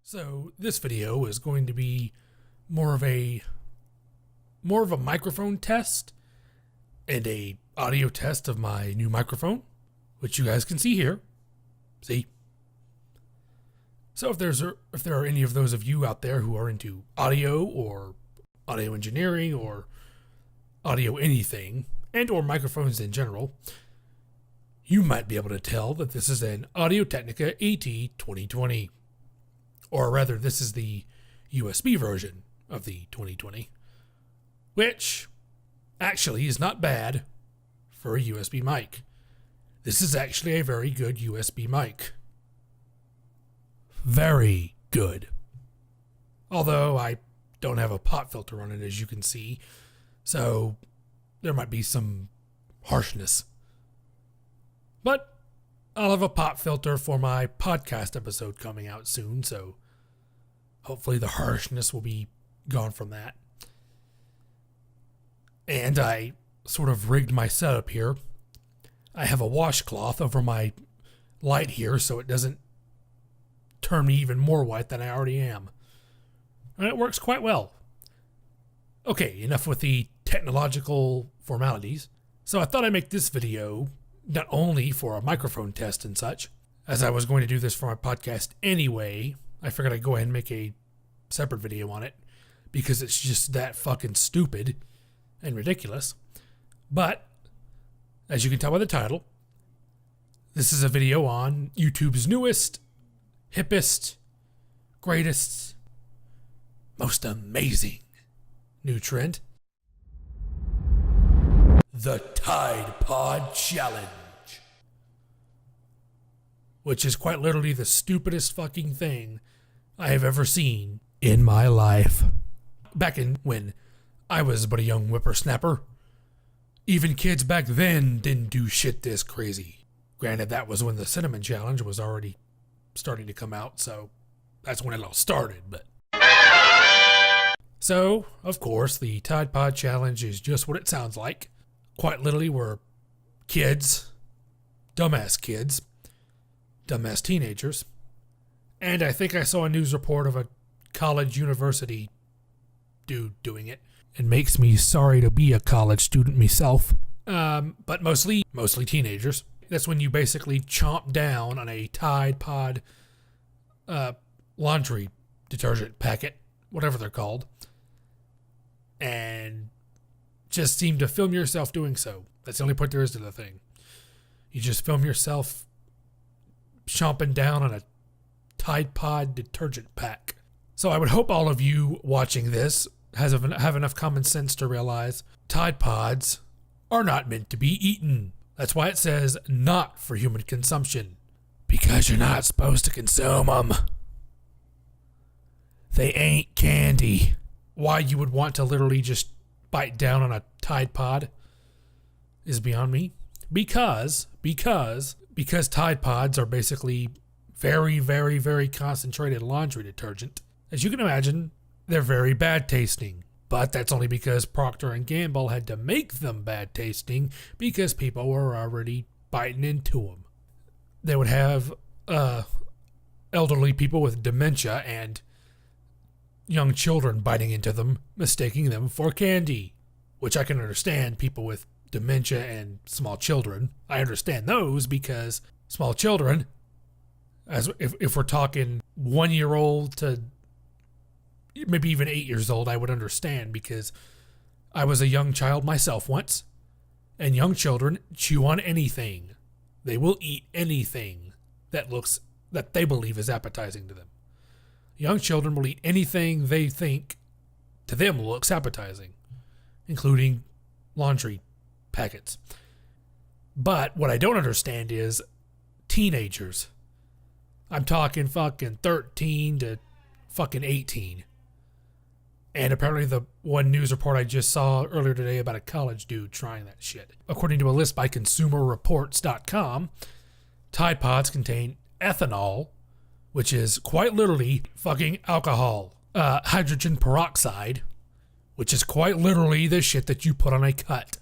So this video is going to be more of a microphone test and a audio test of my new microphone, which you guys can see here. See? So if there are any of those of you out there who are into audio or audio engineering or audio anything and or microphones in general, you might be able to tell that this is an Audio-Technica AT2020. Or rather, this is the USB version of the 2020, which actually is not bad for a USB mic. This is actually a very good USB mic. Very good. Although I don't have a pop filter on it, as you can see, so there might be some harshness. But I'll have a pop filter for my podcast episode coming out soon, so hopefully the harshness will be gone from that. And I sort of rigged my setup here. I have a washcloth over my light here so it doesn't turn me even more white than I already am. And it works quite well. Okay, enough with the technological formalities. So I thought I'd make this video not only for a microphone test and such, as I was going to do this for my podcast anyway. I figured I'd go ahead and make a separate video on it because it's just that fucking stupid and ridiculous. But, as you can tell by the title, this is a video on YouTube's newest, hippest, greatest, most amazing new trend. The Tide Pod Challenge. Which is quite literally the stupidest fucking thing I have ever seen in my life. Back in when I was but a young whippersnapper, even kids back then didn't do shit this crazy. Granted, that was when the Cinnamon Challenge was already starting to come out, so that's when it all started, but... So, of course, the Tide Pod Challenge is just what it sounds like. Quite literally, we're kids, dumbass teenagers, and I think I saw a news report of a college university dude doing it. It makes me sorry to be a college student myself, but mostly teenagers. That's when you basically chomp down on a Tide Pod laundry detergent packet, whatever they're called, and just seem to film yourself doing so. That's the only point there is to the thing. You just film yourself chomping down on a Tide Pod detergent pack. So I would hope all of you watching this have enough common sense to realize Tide Pods are not meant to be eaten. That's why it says not for human consumption. Because you're not supposed to consume them. They ain't candy. Why you would want to literally just bite down on a Tide Pod is beyond me. Because Tide Pods are basically very, very, very concentrated laundry detergent. As you can imagine, they're very bad tasting. But that's only because Procter & Gamble had to make them bad tasting because people were already biting into them. They would have elderly people with dementia and young children biting into them, mistaking them for candy. Which I can understand, people with dementia and small children. I understand those because small children, as if we're talking 1-year-old to maybe even 8 years old, I would understand because I was a young child myself once, and young children chew on anything. They will eat anything that they believe is appetizing to them. Young children will eat anything they think to them looks appetizing, including laundry packets. But what I don't understand is teenagers. I'm talking fucking 13 to fucking 18. And apparently the one news report I just saw earlier today about a college dude trying that shit. According to a list by ConsumerReports.com, Tide Pods contain ethanol, which is quite literally fucking alcohol. Hydrogen peroxide, which is quite literally the shit that you put on a cut.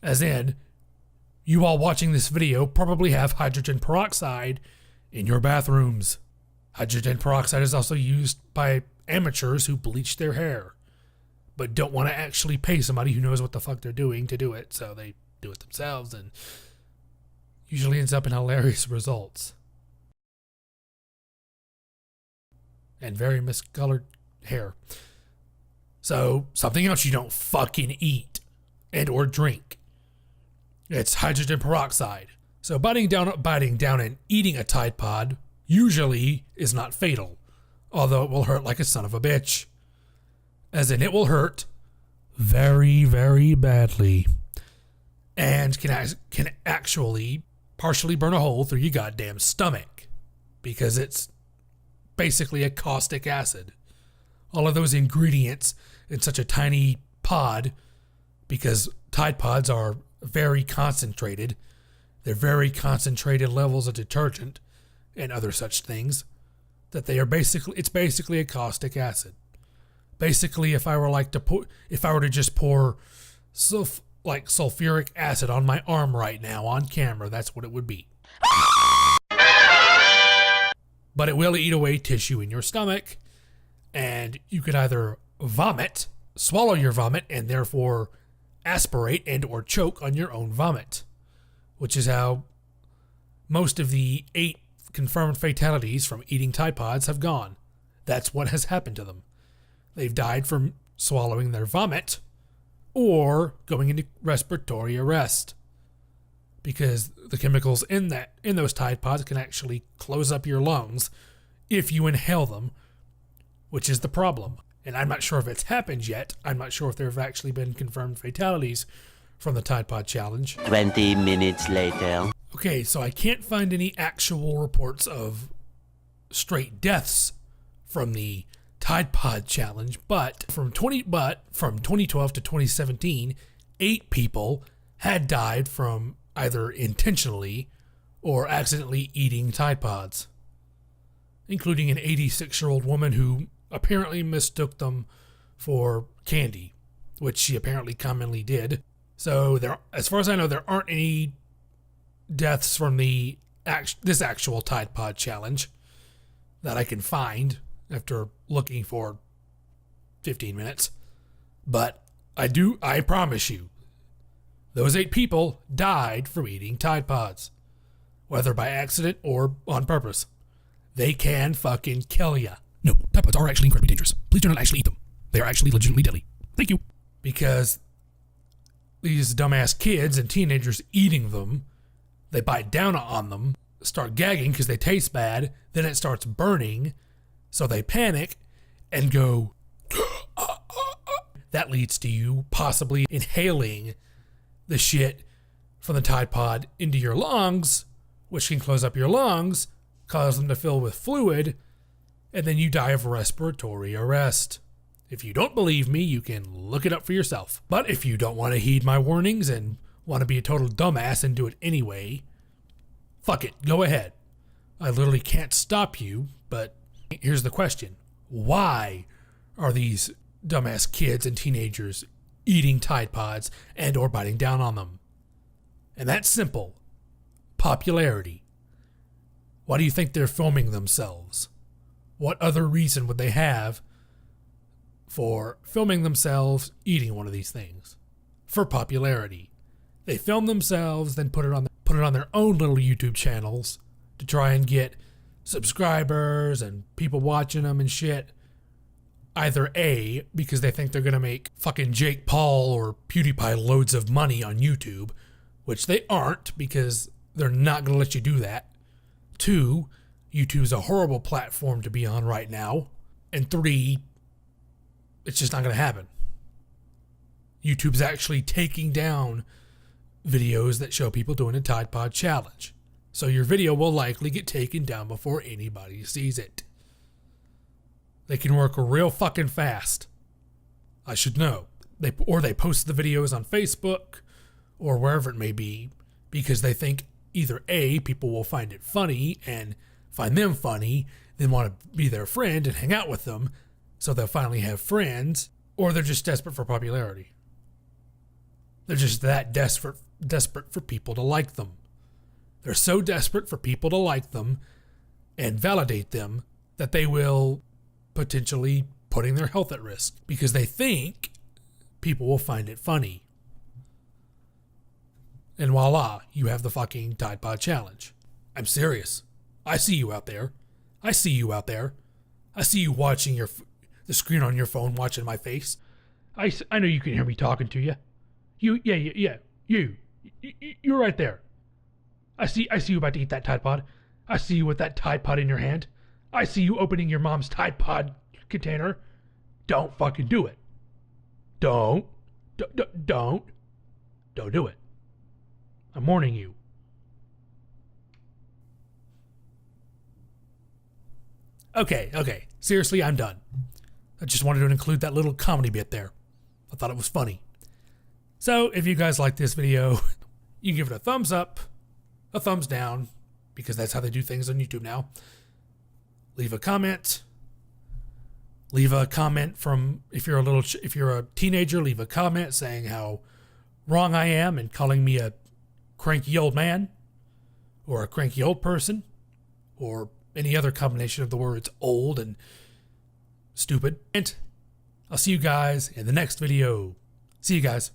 As in, you all watching this video probably have hydrogen peroxide in your bathrooms. Hydrogen peroxide is also used by amateurs who bleach their hair, but don't want to actually pay somebody who knows what the fuck they're doing to do it, so they do it themselves and usually ends up in hilarious results. And very miscolored hair. So, something else you don't fucking eat and or drink. It's hydrogen peroxide. So biting down and eating a Tide Pod usually is not fatal, although it will hurt like a son of a bitch. As in, it will hurt very, very badly. And can actually partially burn a hole through your goddamn stomach. Because it's basically a caustic acid. All of those ingredients in such a tiny pod, because Tide Pods are very concentrated. They're very concentrated levels of detergent and other such things that it's basically a caustic acid. Basically, if I were to just pour sulfuric acid on my arm right now on camera, that's what it would be. But it will eat away tissue in your stomach, and you could either swallow your vomit, and therefore aspirate and or choke on your own vomit, which is how most of the 8 confirmed fatalities from eating Tide Pods have gone. That's what has happened to them. They've died from swallowing their vomit or going into respiratory arrest, because the chemicals in those Tide Pods can actually close up your lungs if you inhale them, which is the problem. And I'm not sure if it's happened yet. I'm not sure if there have actually been confirmed fatalities from the Tide Pod challenge. 20 minutes later. Okay, so I can't find any actual reports of straight deaths from the Tide Pod challenge, but from 2012 to 2017, 8 people had died from either intentionally or accidentally eating Tide Pods, including an 86-year-old woman who apparently mistook them for candy, which she apparently commonly did. So as far as I know, there aren't any deaths from this actual Tide Pod challenge that I can find after looking for 15 minutes. But I promise you, those 8 people died from eating Tide Pods, whether by accident or on purpose. They can fucking kill ya. No, Tide Pods are actually incredibly dangerous. Please do not actually eat them. They are actually legitimately deadly. Thank you. Because these dumbass kids and teenagers eating them, they bite down on them, start gagging because they taste bad, then it starts burning, so they panic and go, that leads to you possibly inhaling the shit from the Tide Pod into your lungs, which can close up your lungs, cause them to fill with fluid, and then you die of respiratory arrest. If you don't believe me, you can look it up for yourself. But if you don't want to heed my warnings and want to be a total dumbass and do it anyway, fuck it, go ahead. I literally can't stop you, but here's the question. Why are these dumbass kids and teenagers eating Tide Pods and or biting down on them? And that's simple. Popularity. Why do you think they're filming themselves? What other reason would they have for filming themselves eating one of these things? For popularity. They film themselves, then put it on their own little YouTube channels to try and get subscribers and people watching them and shit. Either A, because they think they're going to make fucking Jake Paul or PewDiePie loads of money on YouTube, which they aren't, because they're not going to let you do that. 2, YouTube's a horrible platform to be on right now. And 3, it's just not going to happen. YouTube's actually taking down videos that show people doing a Tide Pod challenge. So your video will likely get taken down before anybody sees it. They can work real fucking fast. I should know. They post the videos on Facebook or wherever it may be because they think either A, people will find it funny and find them funny, then want to be their friend and hang out with them so they'll finally have friends, or they're just desperate for popularity. They're just that desperate for people to like them. They're so desperate for people to like them and validate them that they will potentially putting their health at risk because they think people will find it funny. And voila, you have the fucking Tide Pod Challenge. I'm serious. I see you out there. I see you out there. I see you watching the screen on your phone, watching my face. I know you can hear me talking to you. You're right there. I see you about to eat that Tide Pod. I see you with that Tide Pod in your hand. I see you opening your mom's Tide Pod container. Don't fucking do it. Don't do it. I'm warning you. Okay. Seriously, I'm done. I just wanted to include that little comedy bit there. I thought it was funny. So, if you guys like this video, you can give it a thumbs up, a thumbs down, because that's how they do things on YouTube now. Leave a comment. Leave a comment from, if you're a teenager, leave a comment saying how wrong I am and calling me a cranky old man or a cranky old person or any other combination of the words old and stupid. And I'll see you guys in the next video. See you guys.